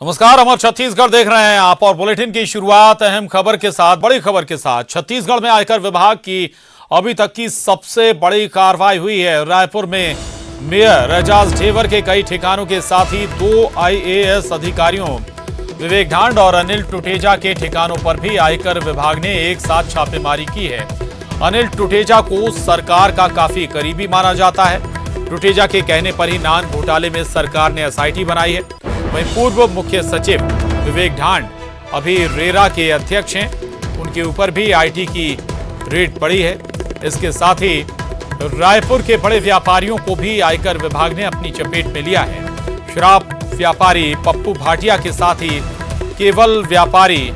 नमस्कार, अमर छत्तीसगढ़ देख रहे हैं आप और बुलेटिन की शुरुआत अहम खबर के साथ, बड़ी खबर के साथ। छत्तीसगढ़ में आयकर विभाग की अभी तक की सबसे बड़ी कार्रवाई हुई है। रायपुर में मेयर एजाज ढेबर के कई ठिकानों के साथ ही 2 आईएएस अधिकारियों विवेक ढांड और अनिल टुटेजा के ठिकानों पर भी आयकर विभाग ने एक साथ छापेमारी की है। अनिल टुटेजा को सरकार का काफी करीबी माना जाता है। टुटेजा के कहने पर ही नान घोटाले में सरकार ने एसआईटी बनाई है। वहीं पूर्व मुख्य सचिव विवेक ढांड अभी रेरा के अध्यक्ष हैं, उनके ऊपर भी आईटी की रेड पड़ी है। इसके साथ ही रायपुर के बड़े व्यापारियों को भी आयकर विभाग ने अपनी चपेट में लिया है। शराब व्यापारी पप्पू भाटिया के साथ ही केवल व्यापारी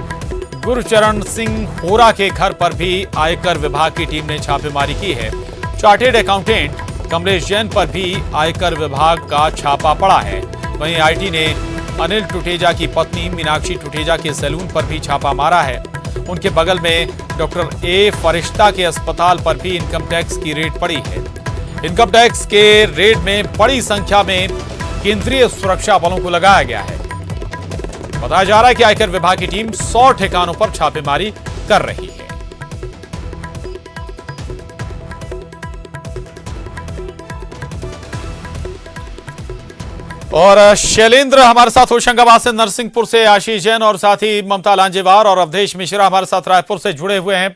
गुरचरण सिंह होरा के घर पर भी आयकर विभाग की टीम ने छापेमारी की है। चार्टेड अकाउंटेंट कमलेश जैन पर भी आयकर विभाग का छापा पड़ा है। वहीं आईटी ने अनिल टुटेजा की पत्नी मीनाक्षी टुटेजा के सैलून पर भी छापा मारा है। उनके बगल में डॉक्टर ए फरिश्ता के अस्पताल पर भी इनकम टैक्स की रेड पड़ी है। इनकम टैक्स के रेड में बड़ी संख्या में केंद्रीय सुरक्षा बलों को लगाया गया है। बताया जा रहा है कि आयकर विभाग की टीम 100 ठिकानों पर छापेमारी कर रही है। और शैलेंद्र हमारे साथ होशंगाबाद से, नरसिंहपुर से आशीष जैन और साथ ही ममता लांजेवार और अवधेश मिश्रा हमारे साथ रायपुर से जुड़े हुए हैं।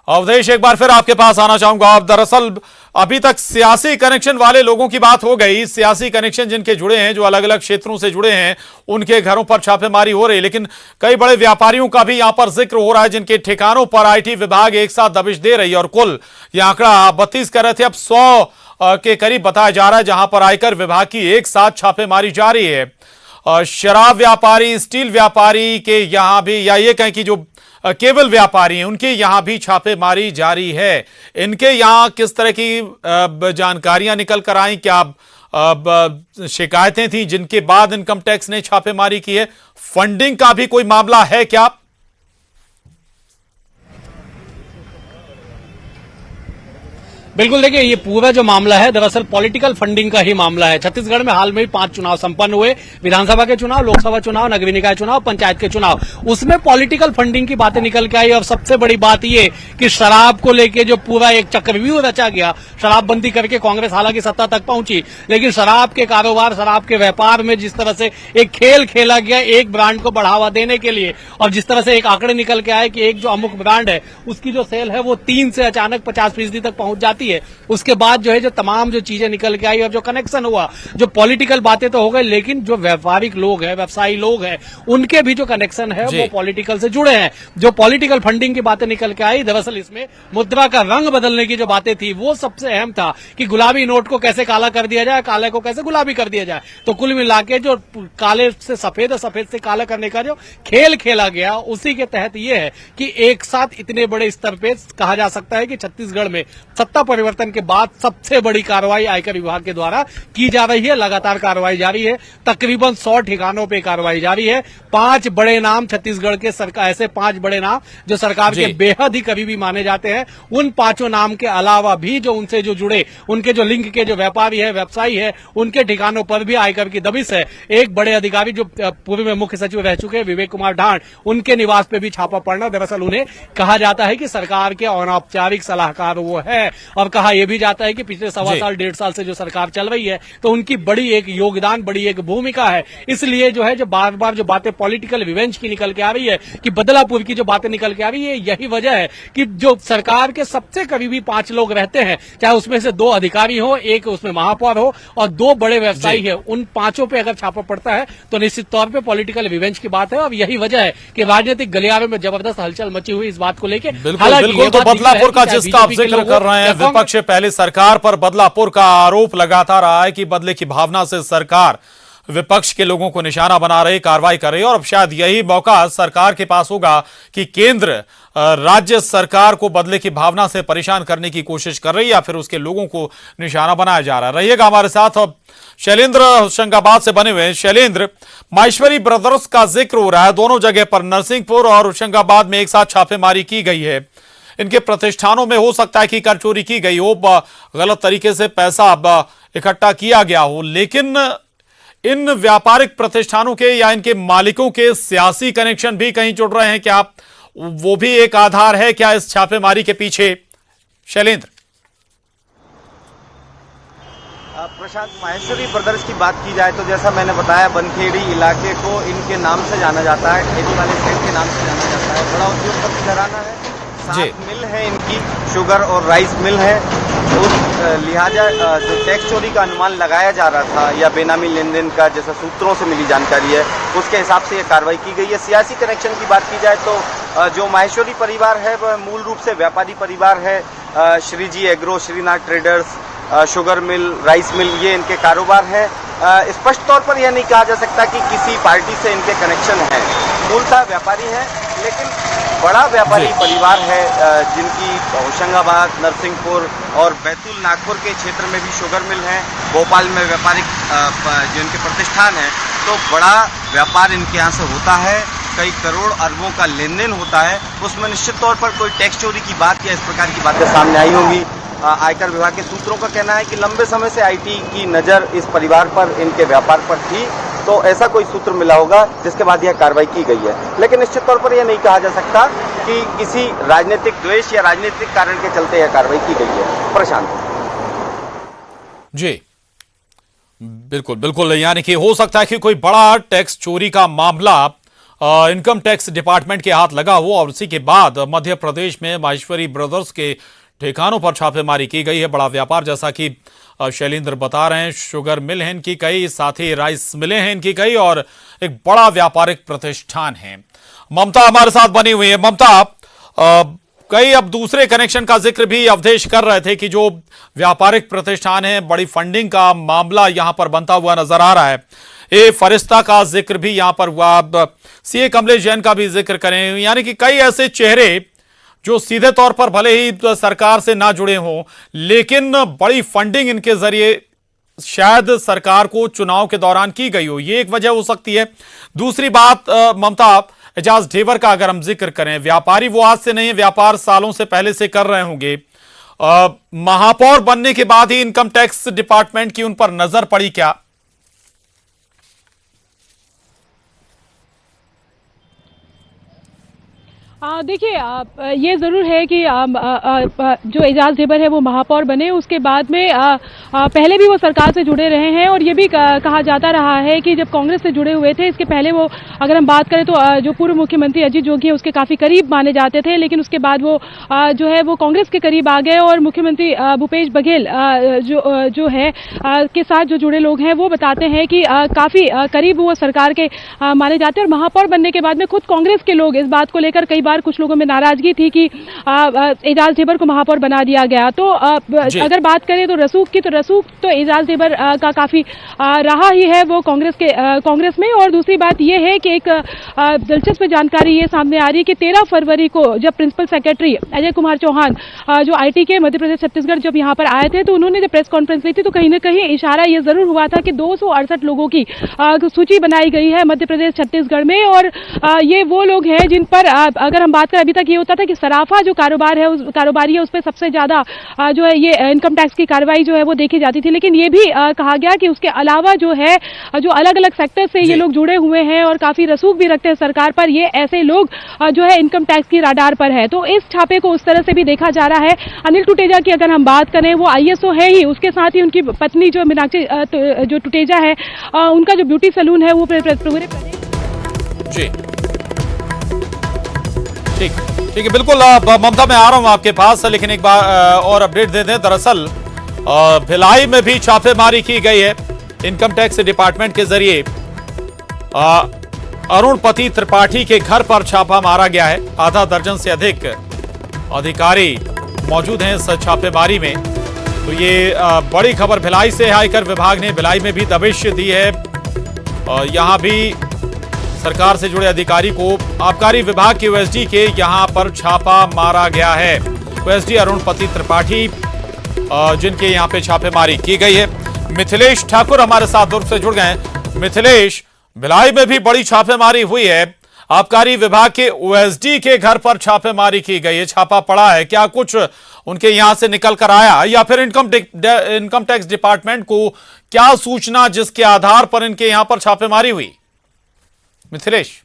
अवधेश, एक बार फिर आपके पास आना चाहूंगा। आप दरअसल अभी तक सियासी कनेक्शन वाले लोगों की बात हो गई, सियासी कनेक्शन जिनके जुड़े हैं, जो अलग अलग क्षेत्रों से जुड़े हैं, उनके घरों पर छापेमारी हो रही है। लेकिन कई बड़े व्यापारियों का भी यहां पर जिक्र हो रहा है जिनके ठिकानों पर आईटी विभाग एक साथ दबिश दे रही है। और कुल यह आंकड़ा 32 कर रहे थे, अब 100 के करीब बताया जा रहा है, जहां पर आयकर विभाग की एक साथ छापेमारी जारी है। शराब व्यापारी, स्टील व्यापारी के यहां भी, या ये कहें कि जो केवल व्यापारी हैं, उनके यहां भी छापेमारी जारी है। इनके यहां किस तरह की जानकारियां निकल कर आई, क्या शिकायतें थी जिनके बाद इनकम टैक्स ने छापेमारी की है? फंडिंग का भी कोई मामला है क्या? बिल्कुल, देखिए ये पूरा जो मामला है दरअसल पॉलिटिकल फंडिंग का ही मामला है। छत्तीसगढ़ में हाल में ही 5 चुनाव संपन्न हुए, विधानसभा के चुनाव, लोकसभा चुनाव, नगरीय निकाय चुनाव, पंचायत के चुनाव। उसमें पॉलिटिकल फंडिंग की बातें निकल के आई। और सबसे बड़ी बात ये कि शराब को लेके जो पूरा एक चक्रव्यूह रचा गया, शराबबंदी करके कांग्रेस हालांकि सत्ता तक पहुंची, लेकिन शराब के कारोबार, शराब के व्यापार में जिस तरह से एक खेल खेला गया एक ब्रांड को बढ़ावा देने के लिए, और जिस तरह से एक आंकड़े निकल के आए कि एक जो अमुक ब्रांड है उसकी जो सेल है वो 3 से अचानक 50% तक पहुंच जाती है। उसके बाद जो है जो तमाम जो चीजें निकल के आई और जो कनेक्शन हुआ, जो पॉलिटिकल बातें तो हो गई, लेकिन जो व्यापारिक लोग हैं, व्यवसायी लोग हैं, उनके भी जो कनेक्शन है वो पॉलिटिकल से जुड़े हैं। जो पॉलिटिकल फंडिंग की बातें निकल के आई, दरअसल इसमें मुद्रा का रंग बदलने की जो बातें थी वो सबसे अहम था कि गुलाबी नोट को कैसे काला कर दिया जाए, काले को कैसे गुलाबी कर दिया जाए। तो कुल मिला के जो काले से सफेद और सफेद से काला करने का जो खेल खेला गया, उसी के तहत ये है कि एक साथ इतने बड़े स्तर पे कहा जा सकता है कि छत्तीसगढ़ में सत्ता परिवर्तन के बाद सबसे बड़ी कार्रवाई आयकर विभाग के द्वारा की जा रही है। लगातार कार्रवाई जारी है, तकरीबन 100 ठिकानों पे कार्रवाई जारी है। 5 बड़े नाम छत्तीसगढ़ के सरकार, ऐसे 5 बड़े नाम जो सरकार के बेहद ही करीबी माने जाते हैं। उन 5 नाम के अलावा भी जो उनसे जो जुड़े, उनके जो लिंक के जो व्यापारी है, व्यवसायी है, उनके ठिकानों पर भी आयकर की दबिश है। एक बड़े अधिकारी जो पूर्व में मुख्य सचिव रह चुके हैं, विवेक कुमार ढांड, उनके निवास पे भी छापा पड़ना। दरअसल उन्हें कहा जाता है कि सरकार के अनौपचारिक सलाहकार वो है, और कहा यह भी जाता है कि पिछले 1.25 साल 1.5 साल से जो सरकार चल रही है, तो उनकी बड़ी एक योगदान, बड़ी एक भूमिका है। इसलिए जो है जो बार बार जो बातें पॉलिटिकल रिवेंज की निकल के आ रही है, कि बदलापुर की जो बातें निकल के आ रही है, यही वजह है कि जो सरकार के सबसे करीबी 5 लोग रहते हैं, चाहे उसमें से 2 अधिकारी हो, एक उसमें महापौर हो और 2 बड़े व्यवसायी है, उन 5 पे अगर छापा पड़ता है तो निश्चित तौर पर पॉलिटिकल रिवेंज की बात है। और यही वजह है कि राजनीतिक गलियारों में जबरदस्त हलचल मची हुई इस बात को लेकर। बिल्कुल, तो बदलापुर का जिसका आप जिक्र कर रहे हैं, विपक्ष पहले सरकार पर बदलापुर का आरोप लगाता रहा है कि बदले की भावना से सरकार विपक्ष के लोगों को निशाना बना रही, कार्रवाई कर रही है। और अब शायद यही मौका सरकार के पास होगा कि केंद्र राज्य सरकार को बदले की भावना से परेशान करने की कोशिश कर रही है, या फिर उसके लोगों को निशाना बनाया जा रहा है। रहिएगा हमारे साथ। अब शैलेंद्र होशंगाबाद से बने हुए हैं। शैलेंद्र, माहेश्वरी ब्रदर्स का जिक्र हो रहा है, दोनों जगह पर नरसिंहपुर और होशंगाबाद में एक साथ छापेमारी की गई है। इनके प्रतिष्ठानों में हो सकता है कि कर चोरी की गई हो, गलत तरीके से पैसा इकट्ठा किया गया हो, लेकिन इन व्यापारिक प्रतिष्ठानों के या इनके मालिकों के सियासी कनेक्शन भी कहीं जुड़ रहे हैं क्या? वो भी एक आधार है क्या इस छापेमारी के पीछे? शैलेंद्र। प्रशांत, माहेश्वरी ब्रदर्स की बात की जाए तो जैसा मैंने बताया, बनखेड़ी इलाके को इनके नाम से जाना जाता है, ठेली वाले सेठ के नाम से जाना जाता है। बड़ा उद्योगपति घराना है, 7 मिल है इनकी, शुगर और राइस मिल है। उस लिहाजा जो टैक्स चोरी का अनुमान लगाया जा रहा था या बेनामी लेन देन का, जैसा सूत्रों से मिली जानकारी है, उसके हिसाब से ये कार्रवाई की गई है। सियासी कनेक्शन की बात की जाए तो जो माहेश्वरी परिवार है वह मूल रूप से व्यापारी परिवार है। Shreeji agro, Shrinath traders, sugar mill, rice mill, ये इनके कारोबार हैं। स्पष्ट तौर पर यह नहीं कहा जा सकता कि किसी पार्टी से इनके कनेक्शन है। मूलतः व्यापारी हैं, लेकिन बड़ा व्यापारी परिवार है जिनकी होशंगाबाद, नरसिंहपुर और बैतूल, नागपुर के क्षेत्र में भी शुगर मिल हैं। भोपाल में व्यापारिक जो इनके प्रतिष्ठान है, तो बड़ा व्यापार इनके यहाँ से होता है। कई करोड़ अरबों का लेन देन होता है। उसमें निश्चित तौर पर कोई टैक्स चोरी की बात या इस प्रकार की बातें सामने आई होंगी। आयकर विभाग के सूत्रों का कहना है कि लंबे समय से आईटी की नज़र इस परिवार पर, इनके व्यापार पर थी, तो ऐसा कोई सूत्र मिला होगा जिसके बाद यह कार्रवाई की गई है। लेकिन निश्चित तौर पर यह नहीं कहा जा सकता कि किसी राजनीतिक द्वेष या राजनीतिक कारण के चलते यह कार्रवाई की गई है। प्रशांत जी, बिल्कुल बिल्कुल, यानी कि हो सकता है कि कोई बड़ा टैक्स चोरी का मामला इनकम टैक्स डिपार्टमेंट के हाथ लगा हो और उसी के बाद मध्य प्रदेश में माहेश्वरी ब्रदर्स के ठिकानों पर छापेमारी की गई है। बड़ा व्यापार, जैसा कि शैलेंद्र बता रहे हैं, शुगर मिल है इनकी कई, साथ ही राइस मिलें हैं इनकी कई, और एक बड़ा व्यापारिक प्रतिष्ठान है। ममता हमारे साथ बनी हुई है। ममता, कई अब दूसरे कनेक्शन का जिक्र भी अवधेश कर रहे थे कि जो व्यापारिक प्रतिष्ठान है, बड़ी फंडिंग का मामला यहां पर बनता हुआ नजर आ रहा है। ए फरिश्ता का जिक्र भी यहां पर हुआ, सीए कमलेश जैन का भी जिक्र करें, यानी कि कई ऐसे चेहरे जो सीधे तौर पर भले ही सरकार से ना जुड़े हों, लेकिन बड़ी फंडिंग इनके जरिए शायद सरकार को चुनाव के दौरान की गई हो, ये एक वजह हो सकती है। दूसरी बात ममता, एजाज ढेबर का अगर हम जिक्र करें, व्यापारी वो आज से नहीं है, व्यापार सालों से पहले से कर रहे होंगे। महापौर बनने के बाद ही इनकम टैक्स डिपार्टमेंट की उन पर नजर पड़ी क्या? देखिए, ये ज़रूर है कि जो एजाज ढेबर है वो महापौर बने, उसके बाद में पहले भी वो सरकार से जुड़े रहे हैं, और ये भी कहा जाता रहा है कि जब कांग्रेस से जुड़े हुए थे, इसके पहले वो, अगर हम बात करें तो जो पूर्व मुख्यमंत्री अजीत जोगी है उसके काफ़ी करीब माने जाते थे, लेकिन उसके बाद वो जो है वो कांग्रेस के करीब आ गए, और मुख्यमंत्री भूपेश बघेल जो है के साथ जो जुड़े लोग हैं वो बताते हैं कि काफ़ी करीब वो सरकार के माने जाते हैं। और महापौर बनने के बाद में खुद कांग्रेस के लोग इस बात को लेकर कई बार कुछ लोगों में नाराजगी थी कि एजाज ढेबर को महापौर बना दिया गया। तो अगर बात करें तो रसूख की, तो रसूख तो एजाज ढेबर का काफी रहा ही है वो कांग्रेस में। और दूसरी बात यह है कि एक दिलचस्प जानकारी ये सामने आ रही है कि 13 फरवरी को जब प्रिंसिपल सेक्रेटरी अजय कुमार चौहान जो आईटी के मध्य प्रदेश छत्तीसगढ़ जब यहाँ पर आए थे, तो उन्होंने जब प्रेस कॉन्फ्रेंस ली थी तो कहीं ना कहीं इशारा ये जरूर हुआ था कि 268 लोगों की सूची बनाई गई है मध्य प्रदेश छत्तीसगढ़ में, और ये वो लोग हैं जिन पर अगर हम बात करें, अभी तक ये होता था कि सराफा जो कारोबार है, उस कारोबारी है, उस पर सबसे ज्यादा जो है ये इनकम टैक्स की कार्रवाई जो है वो देखी जाती थी। लेकिन ये भी कहा गया कि उसके अलावा जो है जो अलग अलग सेक्टर से ये लोग जुड़े हुए हैं और काफी रसूख भी रखते हैं सरकार पर, ये ऐसे लोग जो है इनकम टैक्स की राडार पर है। तो इस छापे को उस तरह से भी देखा जा रहा है। अनिल टुटेजा की अगर हम बात करें, वो आईएसओ है ही, उसके साथ ही उनकी पत्नी जो मीनाक्षी जो टुटेजा है, उनका जो ब्यूटी सैलून है वो पूरे जी ठीक है, बिल्कुल ममता, मैं आ रहा हूं आपके पास, लेकिन एक बार और अपडेट दे दें। दरअसल भिलाई में भी छापेमारी की गई है इनकम टैक्स डिपार्टमेंट के जरिए। अरुणपति त्रिपाठी के घर पर छापा मारा गया है। आधा दर्जन से अधिक अधिकारी मौजूद हैं इस छापेमारी में। तो ये बड़ी खबर भिलाई से, आयकर विभाग ने भिलाई में भी दबिश दी है। यहां भी सरकार से जुड़े अधिकारी को आबकारी विभाग के ओएसडी के यहां पर छापा मारा गया है। ओएसडी अरुणपति त्रिपाठी जिनके यहां पे छापेमारी की गई है। मिथिलेश ठाकुर हमारे साथ दुर्ग से जुड़ गए। मिथिलेश, भिलाई में भी बड़ी छापेमारी हुई है, आबकारी विभाग के ओएसडी के घर पर छापेमारी की गई है, छापा पड़ा है, क्या कुछ उनके यहां से निकल कर आया या फिर इनकम टैक्स डिपार्टमेंट को क्या सूचना जिसके आधार पर इनके यहां पर छापेमारी हुई? मिथिलेश।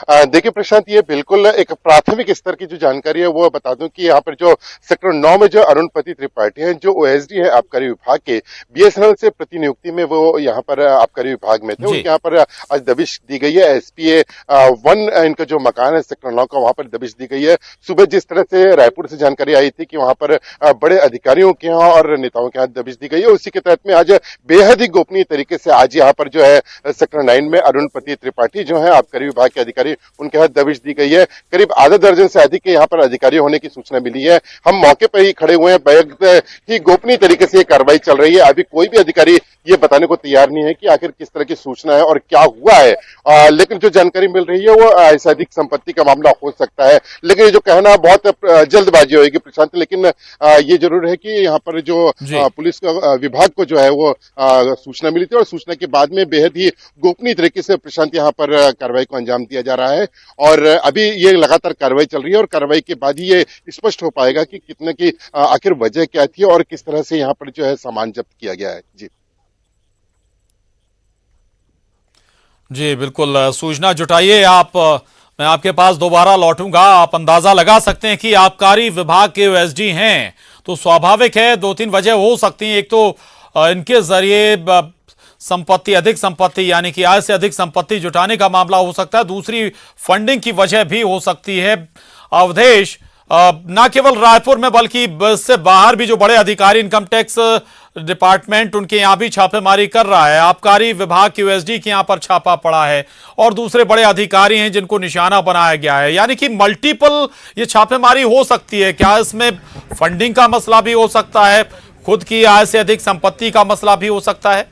देखिए प्रशांत, ये बिल्कुल एक प्राथमिक स्तर की जो जानकारी है वो बता दूं कि यहाँ पर जो सेक्टर 9 में जो अरुणपति त्रिपाठी हैं, जो ओएसडी है आबकारी विभाग के, बीएसएनएल से प्रतिनियुक्ति में वो यहाँ पर आबकारी विभाग में थे। उनके यहाँ पर आज दबिश दी गई है। एसपीए 1 इनका जो मकान है सेक्टर 9 का, वहां पर दबिश दी गई है। सुबह जिस तरह से रायपुर से जानकारी आई थी कि वहां पर बड़े अधिकारियों के यहाँ और नेताओं के यहाँ दबिश दी गई है, उसी के तहत में आज बेहद ही गोपनीय तरीके से आज यहाँ पर जो है सेक्टर 9 में अरुणपति त्रिपाठी जो है आबकारी विभाग के अधिकारी, उनके हाथ दबिश दी गई है। करीब आधा दर्जन से अधिक यहाँ पर अधिकारी होने की सूचना मिली है। हम मौके पर ही खड़े हुए हैं, बेहद ही गोपनीय तरीके से ये कार्रवाई चल रही है। अभी कोई भी अधिकारी ये बताने को तैयार नहीं है कि आखिर किस तरह की सूचना है और क्या हुआ है। लेकिन जो जानकारी मिल रही है वो ऐसा अधिक संपत्ति का मामला हो सकता है। लेकिन ये जो कहना बहुत जल्दबाजी होगी प्रशांत, लेकिन ये जरूर है कि यहाँ पर जो पुलिस विभाग को जो है वो सूचना मिली थी और सूचना के बाद में बेहद ही गोपनीय तरीके से प्रशांत यहाँ पर कार्रवाई को अंजाम दिया जा रहा है। और अभी ये लगातार कार्रवाई चल रही है और कार्रवाई के बाद ही ये स्पष्ट हो पाएगा कि कितने की आखिर वजह क्या थी और किस तरह से यहाँ पर जो है सामान जब्त किया गया है। जी बिल्कुल, सूचना जुटाइए आप। मैं आपके पास दोबारा लौटूंगा। आप अंदाजा लगा सकते हैं कि आबकारी विभाग के ओएसडी हैं तो स्वाभाविक है 2-3 वजह हो सकती हैं। एक तो इनके जरिए संपत्ति, अधिक संपत्ति यानी कि आय से अधिक संपत्ति जुटाने का मामला हो सकता है। दूसरी फंडिंग की वजह भी हो सकती है। अवधेश, न केवल रायपुर में बल्कि इससे बाहर भी जो बड़े अधिकारी, इनकम टैक्स डिपार्टमेंट, उनके यहां भी छापेमारी कर रहा है। आबकारी विभाग की ओएसडी के यहां पर छापा पड़ा है और दूसरे बड़े अधिकारी हैं जिनको निशाना बनाया गया है। यानी कि मल्टीपल ये छापेमारी हो सकती है। क्या इसमें फंडिंग का मसला भी हो सकता है, खुद की आय से अधिक संपत्ति का मसला भी हो सकता है?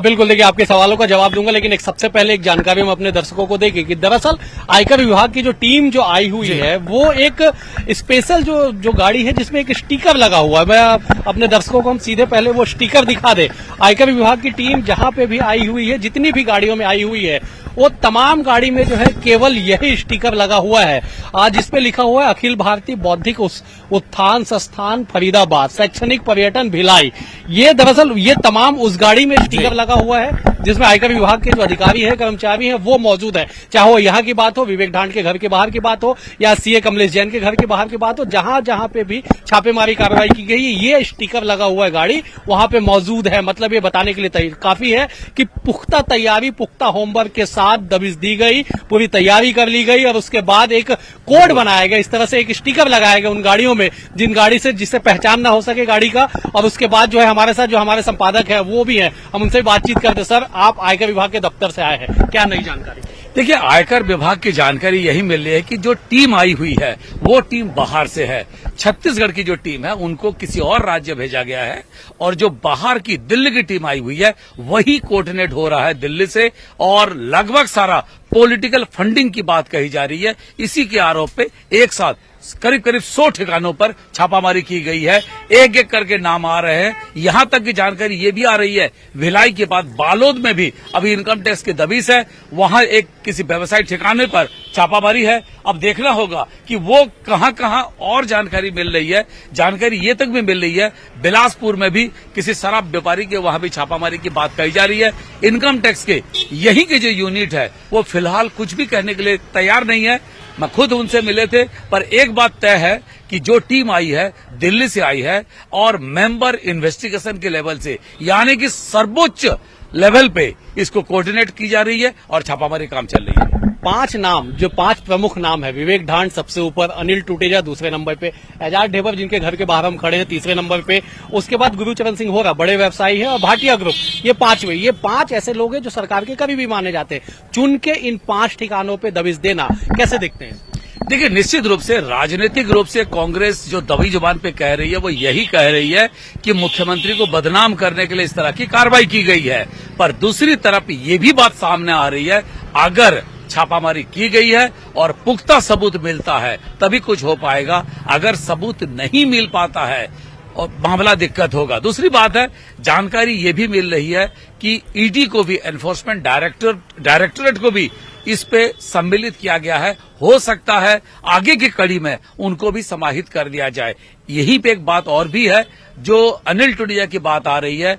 बिल्कुल, देखिए आपके सवालों का जवाब दूंगा, लेकिन एक सबसे पहले एक जानकारी हम अपने दर्शकों को देंगे कि दरअसल आयकर विभाग की जो टीम जो आई हुई है वो एक स्पेशल जो गाड़ी है जिसमें एक स्टिकर लगा हुआ है। मैं अपने दर्शकों को हम सीधे पहले वो स्टिकर दिखा दे। आयकर विभाग की टीम जहां पे भी आई हुई है, जितनी भी गाड़ियों में आई हुई है, वो तमाम गाड़ी में जो है केवल यही स्टिकर लगा हुआ है। आज इस पे लिखा हुआ है अखिल भारतीय बौद्धिक उत्थान संस्थान फरीदाबाद, शैक्षणिक पर्यटन भिलाई। ये दरअसल ये तमाम उस गाड़ी में स्टिकर लगा हुआ है जिसमें आयकर विभाग के जो अधिकारी हैं, कर्मचारी हैं, वो मौजूद है। चाहे वो यहाँ की बात हो, विवेक ढांड के घर के बाहर की बात हो, या सीए कमलेश जैन के घर के बाहर की बात हो, जहां जहां पे भी छापेमारी कार्रवाई की गई है, ये स्टिकर लगा हुआ है गाड़ी वहां पे मौजूद है। मतलब ये बताने के लिए काफी है कि पुख्ता तैयारी, पुख्ता होमवर्क के साथ दबिश दी गई, पूरी तैयारी कर ली गई और उसके बाद एक कोड बनाया गया। इस तरह से एक स्टिकर लगाया गया उन गाड़ियों में जिन गाड़ी से जिससे पहचान ना हो सके गाड़ी का। और उसके बाद जो है हमारे साथ जो हमारे संपादक है वो भी है, हम उनसे बातचीत करते। सर, आप आयकर विभाग के दफ्तर से आए हैं, क्या नई जानकारी? देखिए, आयकर विभाग की जानकारी यही मिल रही है कि जो टीम आई हुई है वो टीम बाहर से है। छत्तीसगढ़ की जो टीम है उनको किसी और राज्य भेजा गया है और जो बाहर की दिल्ली की टीम आई हुई है वही कोऑर्डिनेट हो रहा है दिल्ली से, और लगभग सारा पॉलिटिकल फंडिंग की बात कही जा रही है। इसी के आरोप पे एक साथ करीब 100 ठिकानों पर छापामारी की गई है। एक एक करके नाम आ रहे हैं। यहां तक की जानकारी ये भी आ रही है भिलाई के बाद बालोद में भी अभी इनकम टैक्स की दबिश है, वहां एक किसी व्यवसायिक ठिकाने पर छापामारी है। अब देखना होगा कि वो कहां कहां और जानकारी मिल रही है। जानकारी ये तक भी मिल रही है बिलासपुर में भी किसी शराब व्यापारी के वहां भी छापामारी की बात कही जा रही है। इनकम टैक्स के यही के जो यूनिट है वो फिलहाल कुछ भी कहने के लिए तैयार नहीं है। मैं खुद उनसे मिले थे, पर एक बात तय है कि जो टीम आई है दिल्ली से आई है और मेंबर इन्वेस्टिगेशन के लेवल से, यानी कि सर्वोच्च लेवल पे इसको कोऑर्डिनेट की जा रही है और छापामारी काम चल रही है। 5 नाम, जो 5 प्रमुख नाम है, विवेक ढांड सबसे ऊपर, अनिल टूटेजा दूसरे नंबर पे, एजाज ढेबर जिनके घर के बाहर हम खड़े हैं तीसरे नंबर पे, उसके बाद गुरुचरण सिंह होगा बड़े व्यवसायी है, और भाटिया ग्रुप, ये 5वें। ये 5 ऐसे लोग हैं जो सरकार के करीबी माने जाते हैं। चुन के इन 5 ठिकानों पे दबिश देना कैसे देखते हैं? देखिए, निश्चित रूप से राजनीतिक रूप से कांग्रेस जो दबी जुबान पे कह रही है वो यही कह रही है कि मुख्यमंत्री को बदनाम करने के लिए इस तरह की कार्रवाई की गई है। पर दूसरी तरफ ये भी बात सामने आ रही है, अगर छापामारी की गई है और पुख्ता सबूत मिलता है तभी कुछ हो पाएगा। अगर सबूत नहीं मिल पाता है और मामला दिक्कत होगा। दूसरी बात है, जानकारी ये भी मिल रही है कि ईडी को भी, एनफोर्समेंट डायरेक्टोरेट को भी इस पे सम्मिलित किया गया है। हो सकता है आगे की कड़ी में उनको भी समाहित कर दिया जाए। यही पे एक बात और भी है, जो अनिल टूडिया की बात आ रही है।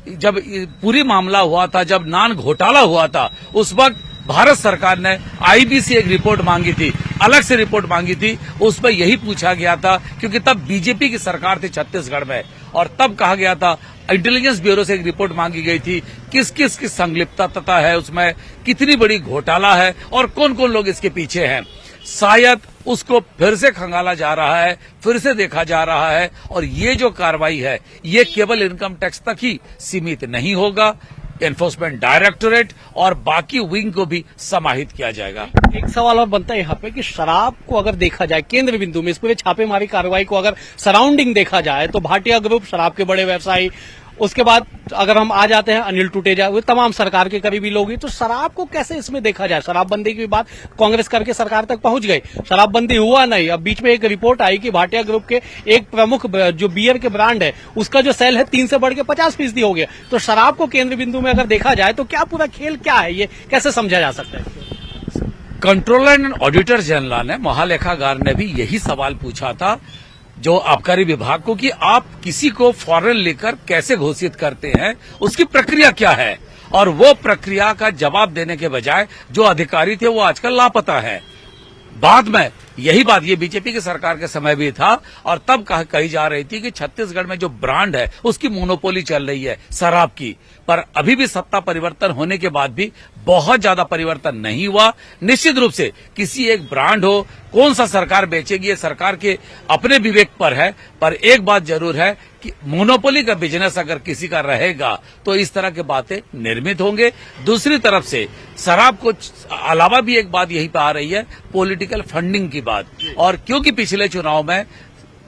जब पूरी मामला हुआ था, जब नान घोटाला हुआ था, उस वक्त भारत सरकार ने आईबी से एक रिपोर्ट मांगी थी, अलग से रिपोर्ट मांगी थी। उसमें यही पूछा गया था, क्योंकि तब बीजेपी की सरकार थी छत्तीसगढ़ में, और तब कहा गया था, इंटेलिजेंस ब्यूरो से एक रिपोर्ट मांगी गई थी, किस किस की संलिप्तता है उसमें, कितनी बड़ी घोटाला है और कौन कौन लोग इसके पीछे हैं। शायद उसको फिर से खंगाला जा रहा है, फिर से देखा जा रहा है, और ये जो कार्रवाई है ये केवल इनकम टैक्स तक ही सीमित नहीं होगा। एनफोर्समेंट डायरेक्टोरेट और बाकी विंग को भी समाहित किया जाएगा। एक सवाल और बनता है यहाँ पे कि शराब को अगर देखा जाए केंद्र बिंदु में, इस पूरे छापेमारी कार्रवाई को अगर सराउंडिंग देखा जाए तो भाटिया ग्रुप शराब के बड़े व्यवसायी, उसके बाद अगर हम आ जाते हैं अनिल टूटेजा, वो तमाम सरकार के करीबी लोग ही, तो शराब को कैसे इसमें देखा जाए? शराबबंदी की बात कांग्रेस करके सरकार तक पहुंच गई, शराबबंदी हुआ नहीं। अब बीच में एक रिपोर्ट आई कि भाटिया ग्रुप के एक प्रमुख जो बियर के ब्रांड है उसका जो सेल है 3 से बढ़ के 50% हो गया। तो शराब को केंद्र बिंदु में अगर देखा जाए तो क्या पूरा खेल क्या है, ये कैसे समझा जा सकता है? कंट्रोलर एंड ऑडिटर जनरल ने, महालेखागार ने भी यही सवाल पूछा था जो आबकारी विभाग को, कि आप किसी को फॉरेन लेकर कैसे घोषित करते हैं, उसकी प्रक्रिया क्या है। और वो प्रक्रिया का जवाब देने के बजाय जो अधिकारी थे वो आजकल लापता है। बाद में यही बात, ये बीजेपी की सरकार के समय भी था, और तब कही जा रही थी कि छत्तीसगढ़ में जो ब्रांड है उसकी मोनोपोली चल रही है शराब की। पर अभी भी सत्ता परिवर्तन होने के बाद भी बहुत ज्यादा परिवर्तन नहीं हुआ। निश्चित रूप से किसी एक ब्रांड हो, कौन सा सरकार बेचेगी, ये सरकार के अपने विवेक पर है। पर एक बात जरूर है कि मोनोपोली का बिजनेस अगर किसी का रहेगा तो इस तरह की बातें निर्मित होंगे। दूसरी तरफ से शराब को अलावा भी एक बात यही पे आ रही है, पॉलिटिकल फंडिंग की बात। और क्योंकि पिछले चुनाव में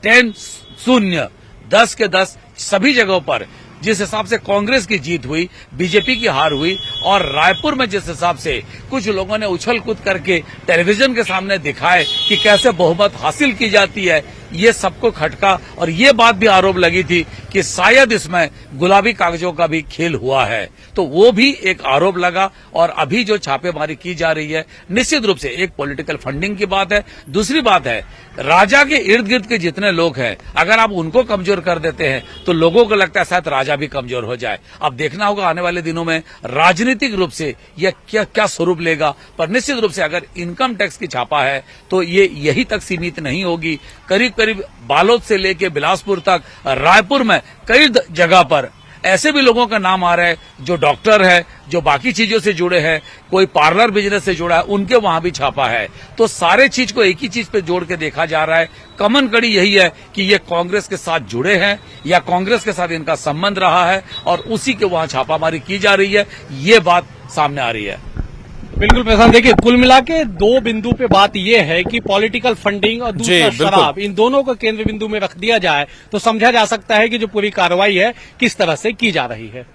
10-0, 10 के 10 सभी जगहों पर जिस हिसाब से कांग्रेस की जीत हुई, बीजेपी की हार हुई, और रायपुर में जिस हिसाब से कुछ लोगों ने उछल कूद करके टेलीविजन के सामने दिखाए कि कैसे बहुमत हासिल की जाती है, ये सबको खटका। और ये बात भी आरोप लगी थी कि शायद इसमें गुलाबी कागजों का भी खेल हुआ है, तो वो भी एक आरोप लगा। और अभी जो छापेमारी की जा रही है, निश्चित रूप से एक पॉलिटिकल फंडिंग की बात है। दूसरी बात है, राजा के इर्द गिर्द के जितने लोग हैं, अगर आप उनको कमजोर कर देते हैं तो लोगों को लगता है शायद राजा भी कमजोर हो जाए। अब देखना होगा आने वाले दिनों में राजनीतिक रूप से यह क्या स्वरूप लेगा। पर निश्चित रूप से अगर इनकम टैक्स की छापा है तो ये यही तक सीमित नहीं होगी। करीब करीब बालोद से लेके बिलासपुर तक, रायपुर में कई जगह पर ऐसे भी लोगों का नाम आ रहा है जो डॉक्टर है, जो बाकी चीजों से जुड़े हैं, कोई पार्लर बिजनेस से जुड़ा है, उनके वहां भी छापा है। तो सारे चीज को एक ही चीज पे जोड़ के देखा जा रहा है। कॉमन कड़ी यही है कि ये कांग्रेस के साथ जुड़े हैं या कांग्रेस के साथ इनका संबंध रहा है, और उसी के वहां छापामारी की जा रही है, ये बात सामने आ रही है। बिल्कुल प्रशांत, देखिए कुल मिला के 2 बिंदु पे बात यह है कि पॉलिटिकल फंडिंग और दूसरा शराब, इन दोनों को केंद्र बिंदु में रख दिया जाए तो समझा जा सकता है कि जो पूरी कार्रवाई है किस तरह से की जा रही है।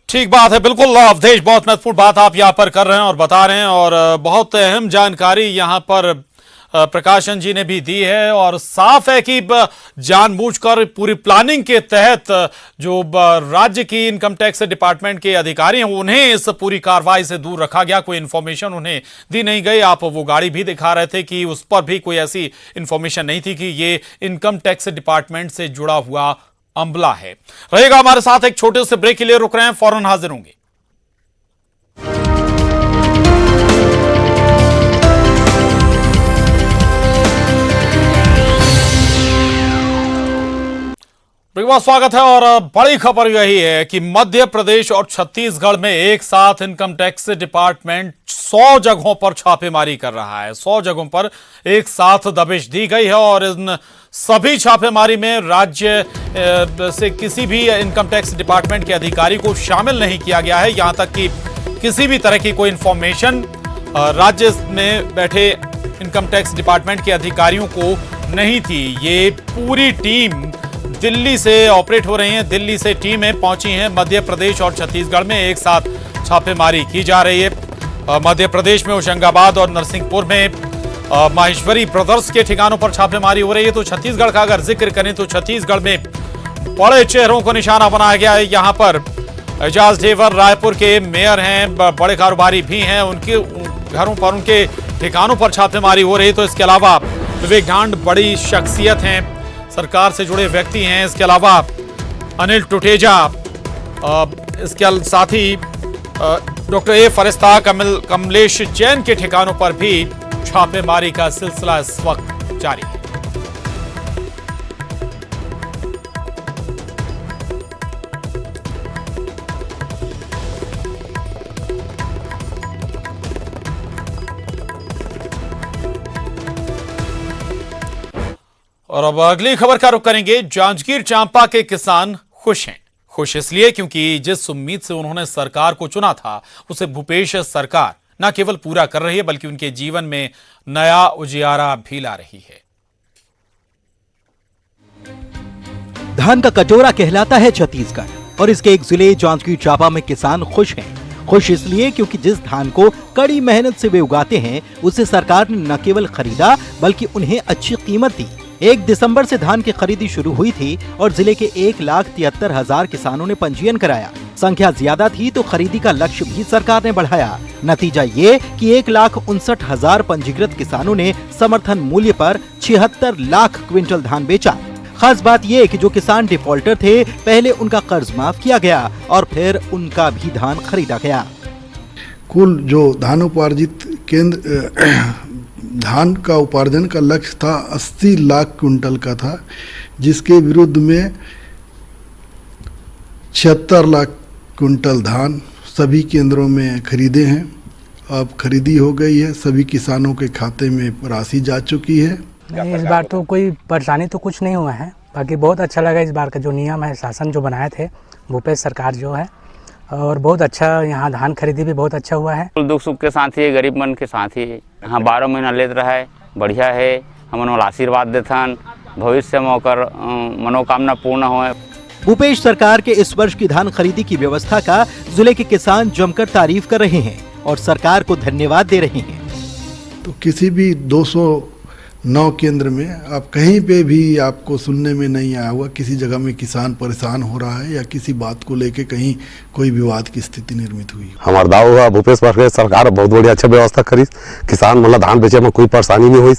ठीक बात है, बिल्कुल अवधेश, बहुत महत्वपूर्ण बात आप यहां पर कर रहे हैं और बता रहे हैं, और बहुत अहम जानकारी यहां पर प्रकाशन जी ने भी दी है। और साफ है कि जानबूझकर पूरी प्लानिंग के तहत जो राज्य की इनकम टैक्स डिपार्टमेंट के अधिकारी हैं उन्हें इस पूरी कार्रवाई से दूर रखा गया। कोई इन्फॉर्मेशन उन्हें दी नहीं गई। आप वो गाड़ी भी दिखा रहे थे कि उस पर भी कोई ऐसी इन्फॉर्मेशन नहीं थी कि ये इनकम टैक्स डिपार्टमेंट से जुड़ा हुआ अमला है। रहेगा हमारे साथ, एक छोटे से ब्रेक के लिए रुक रहे हैं, फौरन हाजिर होंगे। स्वागत है। और बड़ी खबर यही है कि मध्य प्रदेश और छत्तीसगढ़ में एक साथ इनकम टैक्स डिपार्टमेंट 100 जगहों पर छापेमारी कर रहा है। 100 जगहों पर एक साथ दबिश दी गई है, और इन सभी छापेमारी में राज्य से किसी भी इनकम टैक्स डिपार्टमेंट के अधिकारी को शामिल नहीं किया गया है। यहां तक कि किसी भी तरह की कोई इंफॉर्मेशन राज्य में बैठे इनकम टैक्स डिपार्टमेंट के अधिकारियों को नहीं थी। ये पूरी टीम दिल्ली से ऑपरेट हो रही है। दिल्ली से टीमें पहुंची हैं मध्य प्रदेश और छत्तीसगढ़ में, एक साथ छापेमारी की जा रही है। मध्य प्रदेश में होशंगाबाद और नरसिंहपुर में माहेश्वरी ब्रदर्स के ठिकानों पर छापेमारी हो रही है। तो छत्तीसगढ़ का अगर जिक्र करें तो छत्तीसगढ़ में बड़े चेहरों को निशाना बनाया गया है। यहां पर एजाज ढेबर रायपुर के मेयर हैं, बड़े कारोबारी भी हैं, उनके घरों पर, उनके ठिकानों पर छापेमारी हो रही। तो इसके अलावा विवेक ढांड बड़ी शख्सियत हैं, सरकार से जुड़े व्यक्ति हैं। इसके अलावा अनिल टुटेजा, इसके साथ ही डॉक्टर ए फरिश्ता, कमलेश जैन के ठिकानों पर भी छापेमारी का सिलसिला इस वक्त जारी है। और अब अगली खबर का रुख करेंगे। जांजगीर चांपा के किसान खुश हैं। खुश इसलिए क्योंकि जिस उम्मीद से उन्होंने सरकार को चुना था, उसे भूपेश सरकार न केवल पूरा कर रही है, बल्कि उनके जीवन में नया उजियारा भी ला रही है। धान का कटोरा कहलाता है छत्तीसगढ़, और इसके एक जिले जांजगीर चांपा में किसान खुश हैं। खुश इसलिए क्योंकि जिस धान को कड़ी मेहनत से वे उगाते हैं, उसे सरकार ने न केवल खरीदा बल्कि उन्हें अच्छी कीमत दी। 1 दिसंबर से धान की खरीदी शुरू हुई थी और जिले के 1,73,000 किसानों ने पंजीयन कराया। संख्या ज्यादा थी तो खरीदी का लक्ष्य भी सरकार ने बढ़ाया। नतीजा ये कि 1,59,000 पंजीकृत किसानों ने समर्थन मूल्य पर 76 लाख क्विंटल धान बेचा। खास बात ये कि जो किसान डिफॉल्टर थे, पहले उनका कर्ज माफ किया गया और फिर उनका भी धान खरीदा गया। कुल जो धानोपार्जित केंद्र धान का उपार्जन का लक्ष्य था 80 लाख क्विंटल का था, जिसके विरुद्ध में 76 लाख क्विंटल धान सभी केंद्रों में खरीदे हैं। अब खरीदी हो गई है, सभी किसानों के खाते में राशि जा चुकी है। नहीं, इस बार तो कोई परेशानी तो कुछ नहीं हुआ है। बाकी बहुत अच्छा लगा इस बार का जो नियम है, शासन जो बनाए थे भूपेश सरकार जो है, और बहुत अच्छा यहाँ धान खरीदी भी बहुत अच्छा हुआ है। दुख सुख के साथ ही, गरीब मन के साथ ही यहाँ 12 महीना लेत रहा है, बढ़िया है। हमन वाला आशीर्वाद देथन, भविष्य में होकर मनोकामना पूर्ण हो। भूपेश सरकार के इस वर्ष की धान खरीदी की व्यवस्था का जिले के किसान जमकर तारीफ कर रहे हैं और सरकार को धन्यवाद दे रहे हैं। तो किसी भी 209 केंद्र में आप कहीं पे भी आपको सुनने में नहीं आया हुआ किसी जगह में किसान परेशान हो रहा है या किसी बात को लेके कहीं कोई विवाद की स्थिति निर्मित हुई। हमार दाव हुआ भूपेश सरकार बहुत बढ़िया अच्छा व्यवस्था करी, किसान मतलब धान बेचे में कोई परेशानी नहीं हुई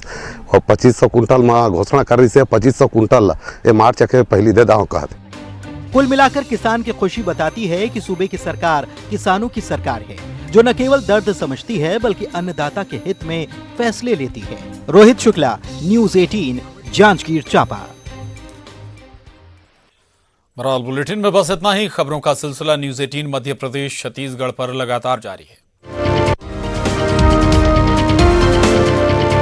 और 2500 कुंटल में घोषणा कर रही से 2500 कुंटल ये मार्च के पहली दे दाव कहते। कुल मिलाकर किसान की खुशी बताती है कि सूबे की सरकार किसानों की सरकार है, जो न केवल दर्द समझती है बल्कि अन्नदाता के हित में फैसले लेती है। रोहित शुक्ला, न्यूज़ 18, जांजगीर चांपा। बहरहाल बुलेटिन में बस इतना ही। खबरों का सिलसिला न्यूज़ 18 मध्य प्रदेश छत्तीसगढ़ पर लगातार जारी है।